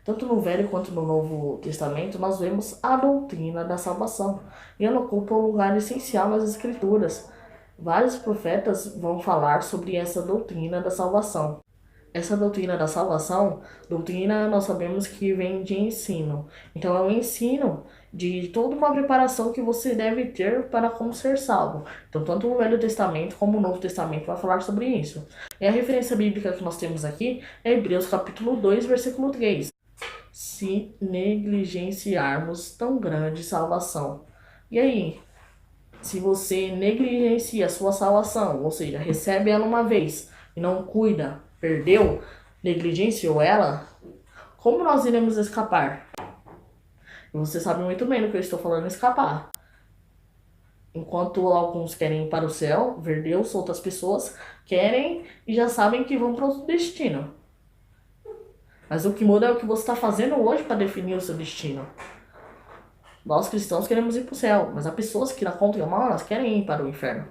Speaker 1: Tanto no Velho quanto no Novo Testamento, nós vemos a doutrina da salvação, e ela ocupa um lugar essencial nas Escrituras. Vários profetas vão falar sobre essa doutrina da salvação. Essa doutrina da salvação, doutrina nós sabemos que vem de ensino. Então é um ensino de toda uma preparação que você deve ter para como ser salvo. Então tanto o Velho Testamento como o Novo Testamento vai falar sobre isso. E a referência bíblica que nós temos aqui é Hebreus capítulo 2, versículo 3. Se negligenciarmos tão grande salvação. E aí? Se você negligencia a sua salvação, ou seja, recebe ela uma vez e não cuida, perdeu, negligenciou ela, como nós iremos escapar? E você sabe muito bem do que eu estou falando, escapar. Enquanto alguns querem ir para o céu, ver Deus, outras pessoas querem e já sabem que vão para o destino. Mas o que muda é o que você está fazendo hoje para definir o seu destino. Nós cristãos queremos ir para o céu, mas há pessoas que na conta mal, elas querem ir para o inferno.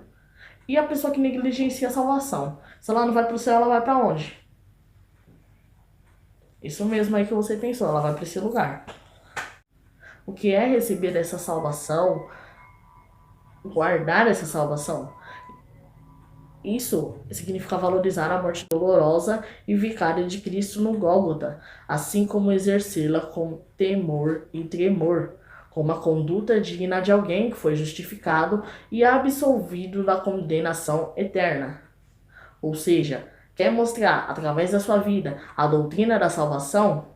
Speaker 1: E a pessoa que negligencia a salvação? Se ela não vai para o céu, ela vai para onde? Isso mesmo aí que você pensou, ela vai para esse lugar. O que é receber essa salvação? Guardar essa salvação? Isso significa valorizar a morte dolorosa e vicária de Cristo no Gólgota, assim como exercê-la com temor e tremor, com uma conduta digna de alguém que foi justificado e absolvido da condenação eterna. Ou seja, quer mostrar através da sua vida a doutrina da salvação?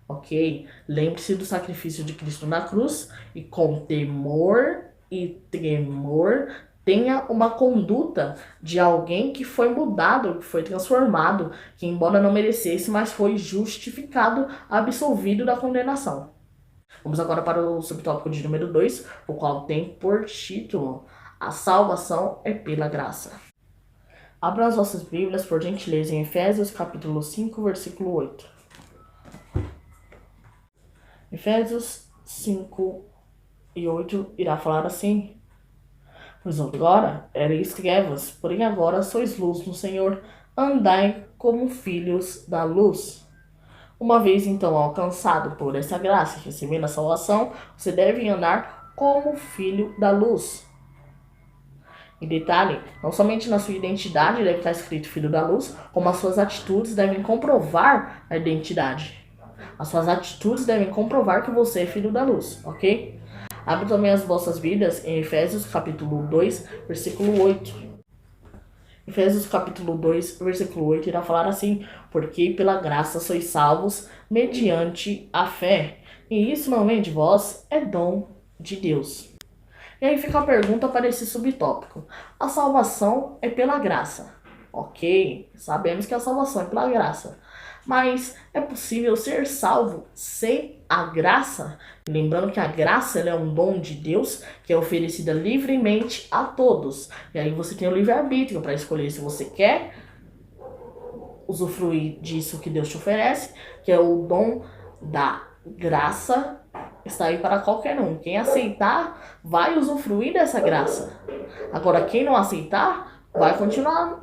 Speaker 1: Ok, lembre-se do sacrifício de Cristo na cruz e com temor e tremor tenha uma conduta de alguém que foi mudado, que foi transformado, que embora não merecesse, mas foi justificado, absolvido da condenação. Vamos agora para o subtópico de número 2, o qual tem por título: a salvação é pela graça. Abra as vossas Bíblias, por gentileza, em Efésios capítulo 5, versículo 8. Efésios 5 e 8 irá falar assim: pois agora erais trevas, porém agora sois luz no Senhor, andai como filhos da luz. Uma vez então alcançado por essa graça, recebendo a salvação, você deve andar como filho da luz. E detalhe, não somente na sua identidade deve estar escrito filho da luz, como as suas atitudes devem comprovar a identidade. As suas atitudes devem comprovar que você é filho da luz, ok? Abre também as vossas Bíblias em Efésios capítulo 2, versículo 8. Efésios capítulo 2, versículo 8 irá falar assim: porque pela graça sois salvos mediante a fé, e isso não vem de vós, é dom de Deus. E aí fica a pergunta para esse subtópico: a salvação é pela graça. Ok, sabemos que a salvação é pela graça, mas é possível ser salvo sem a graça? Lembrando que a graça ela é um dom de Deus que é oferecida livremente a todos. E aí você tem o livre-arbítrio para escolher se você quer usufruir disso que Deus te oferece, que é o dom da graça, está aí para qualquer um. Quem aceitar vai usufruir dessa graça. Agora, quem não aceitar vai continuar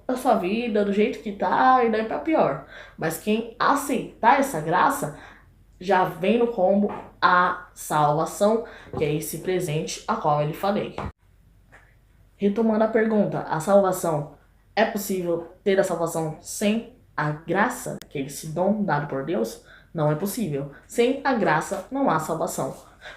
Speaker 1: a sua vida do jeito que tá e daí para pior. Mas quem aceitar essa graça já vem no combo a salvação, que é esse presente a qual eu lhe falei. Retomando a pergunta, a salvação, é possível ter a salvação sem a graça, que é esse dom dado por Deus? Não é possível. Sem a graça não há salvação.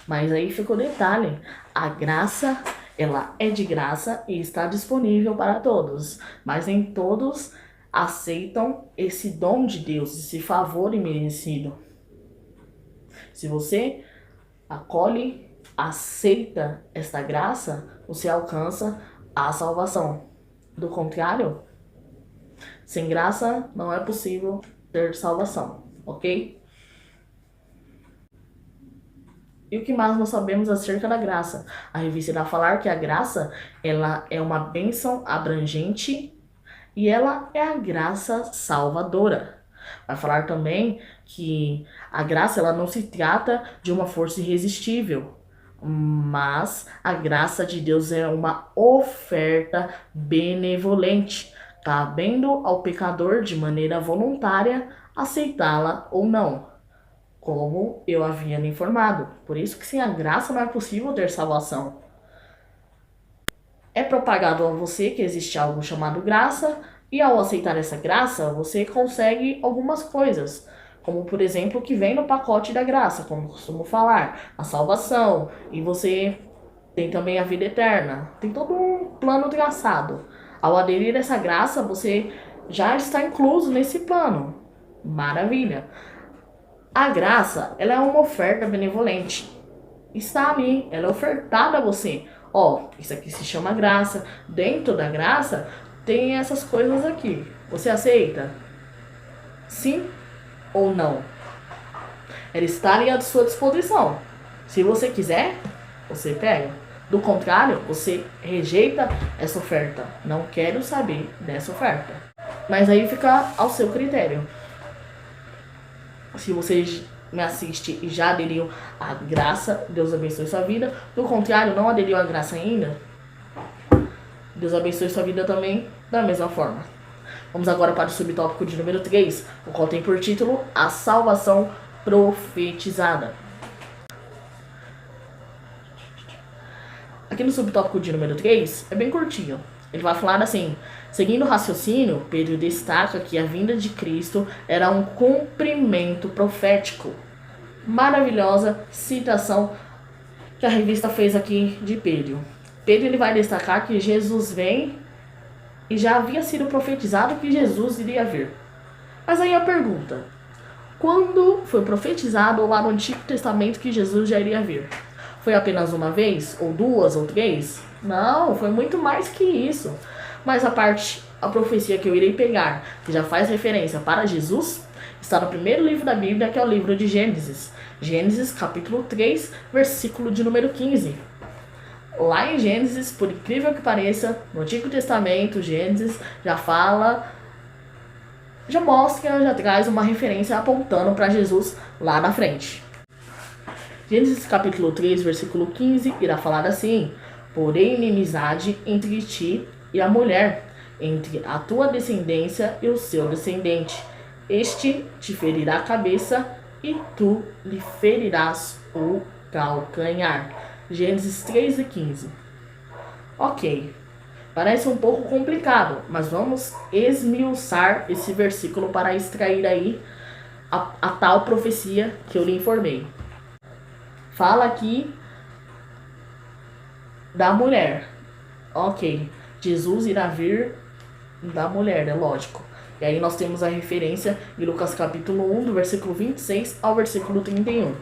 Speaker 1: Mas aí fica o detalhe, a graça, ela é de graça e está disponível para todos, mas nem todos aceitam esse dom de Deus, esse favor imerecido. Se você acolhe, aceita esta graça, você alcança a salvação. Do contrário, sem graça não é possível ter salvação, ok? E o que mais nós sabemos acerca da graça? A revista irá falar que a graça, ela é uma bênção abrangente e ela é a graça salvadora. Vai falar também que a graça, ela não se trata de uma força irresistível, mas a graça de Deus é uma oferta benevolente, cabendo ao pecador de maneira voluntária aceitá-la ou não, como eu havia lhe informado. Por isso que sem a graça não é possível ter salvação. É propagado a você que existe algo chamado graça, e ao aceitar essa graça, você consegue algumas coisas, como por exemplo o que vem no pacote da graça, como costumo falar, a salvação, e você tem também a vida eterna. Tem todo um plano traçado. Ao aderir a essa graça, você já está incluso nesse plano. Maravilha! A graça, ela é uma oferta benevolente. Está ali, ela é ofertada a você. Ó, isso aqui se chama graça. Dentro da graça, tem essas coisas aqui. Você aceita? Sim ou não? Ela está ali à sua disposição. Se você quiser, você pega. Do contrário, você rejeita essa oferta. Não quero saber dessa oferta. Mas aí fica ao seu critério. Se você me assiste e já aderiu à graça, Deus abençoe sua vida. Do contrário, não aderiu à graça ainda, Deus abençoe sua vida também da mesma forma. Vamos agora para o subtópico de número 3, o qual tem por título A Salvação Profetizada. Aqui no subtópico de número 3, é bem curtinho. Ele vai falar assim: seguindo o raciocínio, Pedro destaca que a vinda de Cristo era um cumprimento profético. Maravilhosa citação que a revista fez aqui de Pedro. Pedro ele vai destacar que Jesus vem e já havia sido profetizado que Jesus iria vir. Mas aí a pergunta: quando foi profetizado lá no Antigo Testamento que Jesus já iria vir? Foi apenas uma vez? Ou duas? Ou três? Não, foi muito mais que isso. Mas a profecia que eu irei pegar, que já faz referência para Jesus, está no primeiro livro da Bíblia, que é o livro de Gênesis. Gênesis, capítulo 3, versículo de número 15. Lá em Gênesis, por incrível que pareça, no Antigo Testamento, Gênesis já fala, já mostra, já traz uma referência apontando para Jesus lá na frente. Gênesis capítulo 3, versículo 15, irá falar assim: porém inimizade entre ti e a mulher, entre a tua descendência e o seu descendente. Este te ferirá a cabeça e tu lhe ferirás o calcanhar. Gênesis 3 e 15. Ok, parece um pouco complicado, mas vamos esmiuçar esse versículo para extrair aí a tal profecia que eu lhe informei. Fala aqui da mulher. Ok, Jesus irá vir da mulher, é lógico. E aí nós temos a referência de Lucas capítulo 1, do versículo 26 ao versículo 31.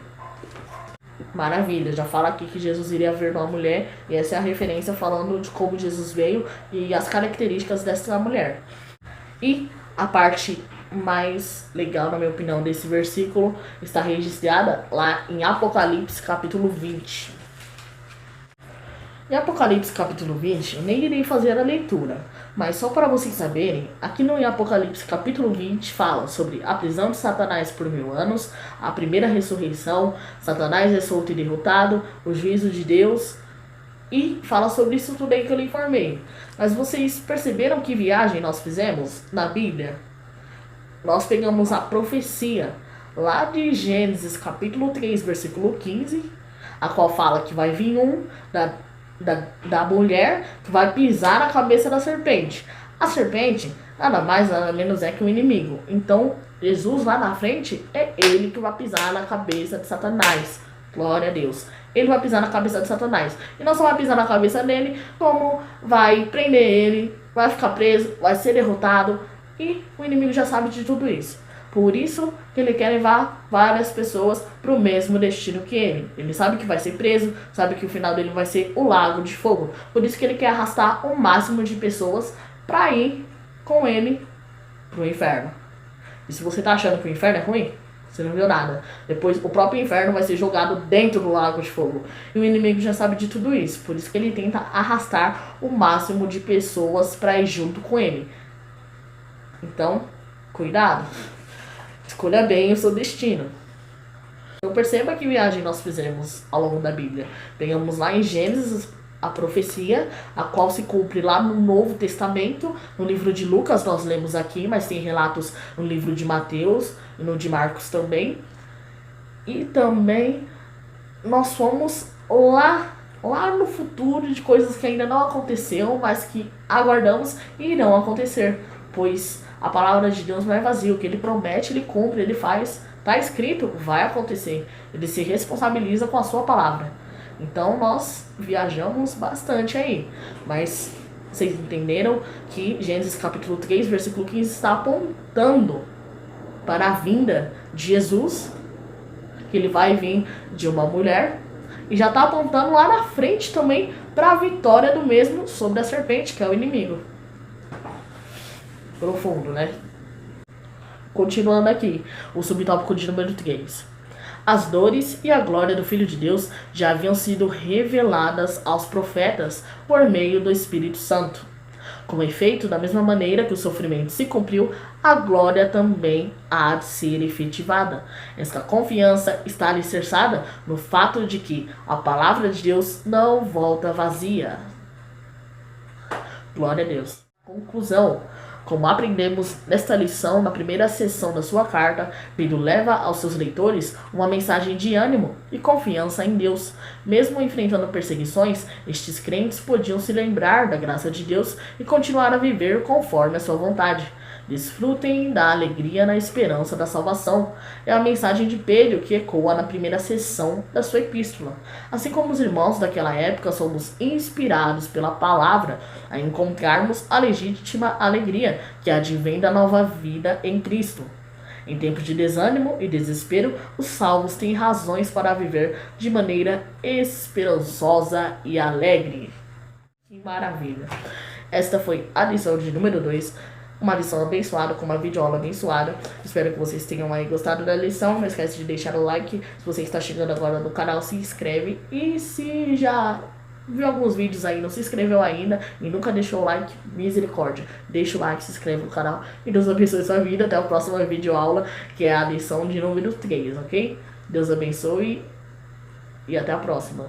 Speaker 1: Maravilha, já fala aqui que Jesus iria vir uma mulher, e essa é a referência falando de como Jesus veio e as características dessa mulher. E a parte mais legal, na minha opinião, desse versículo está registrada lá em Apocalipse capítulo 20. Em Apocalipse capítulo 20, eu nem irei fazer a leitura, mas só para vocês saberem, aqui no Apocalipse capítulo 20 fala sobre a prisão de Satanás por 1000 anos, a primeira ressurreição, Satanás é solto e derrotado, o juízo de Deus, e fala sobre isso tudo aí que eu lhe informei. Mas vocês perceberam que viagem nós fizemos na Bíblia? Nós pegamos a profecia lá de Gênesis capítulo 3, versículo 15, a qual fala que vai vir um da mulher que vai pisar na cabeça da serpente. A serpente nada mais nada menos é que um inimigo. Então Jesus lá na frente é ele que vai pisar na cabeça de Satanás. Glória a Deus. Ele vai pisar na cabeça de Satanás. E não só vai pisar na cabeça dele, como vai prender ele, vai ficar preso, vai ser derrotado. E o inimigo já sabe de tudo isso. Por isso que ele quer levar várias pessoas para o mesmo destino que ele. Ele sabe que vai ser preso, sabe que o final dele vai ser o lago de fogo. Por isso que ele quer arrastar o máximo de pessoas para ir com ele pro inferno. E se você tá achando que o inferno é ruim, você não viu nada. Depois o próprio inferno vai ser jogado dentro do lago de fogo. E o inimigo já sabe de tudo isso. Por isso que ele tenta arrastar o máximo de pessoas para ir junto com ele. Então, cuidado. Escolha bem o seu destino. Então perceba que viagem nós fizemos ao longo da Bíblia. Pegamos lá em Gênesis a profecia, a qual se cumpre lá no Novo Testamento. No livro de Lucas nós lemos aqui, mas tem relatos no livro de Mateus e no de Marcos também. E também nós fomos lá no futuro de coisas que ainda não aconteceram, mas que aguardamos e irão acontecer. Pois a palavra de Deus não é vazia. O que ele promete, ele cumpre, ele faz. Está escrito, vai acontecer. Ele se responsabiliza com a sua palavra. Então nós viajamos bastante aí. Mas vocês entenderam que Gênesis capítulo 3, versículo 15 está apontando para a vinda de Jesus. Que ele vai vir de uma mulher. E já está apontando lá na frente também para a vitória do mesmo sobre a serpente, que é o inimigo. Profundo, né? Continuando aqui, o subtópico de número 3. As dores e a glória do Filho de Deus já haviam sido reveladas aos profetas por meio do Espírito Santo. Com efeito, da mesma maneira que o sofrimento se cumpriu, a glória também há de ser efetivada. Esta confiança está alicerçada no fato de que a palavra de Deus não volta vazia. Glória a Deus. Conclusão. Como aprendemos nesta lição, na primeira sessão da sua carta, Pedro leva aos seus leitores uma mensagem de ânimo e confiança em Deus. Mesmo enfrentando perseguições, estes crentes podiam se lembrar da graça de Deus e continuar a viver conforme a sua vontade. Desfrutem da alegria na esperança da salvação. É a mensagem de Pedro que ecoa na primeira sessão da sua epístola. Assim como os irmãos daquela época, somos inspirados pela palavra a encontrarmos a legítima alegria que advém da nova vida em Cristo. Em tempos de desânimo e desespero, os salvos têm razões para viver de maneira esperançosa e alegre. Que maravilha! Esta foi a lição de número 2. Uma lição abençoada, com uma videoaula abençoada. Espero que vocês tenham aí gostado da lição. Não esquece de deixar o like. Se você está chegando agora no canal, se inscreve. E se já viu alguns vídeos aí, não se inscreveu ainda e nunca deixou o like, misericórdia. Deixa o like, se inscreve no canal. E Deus abençoe sua vida. Até a próxima videoaula, que é a lição de número 3, ok? Deus abençoe e até a próxima.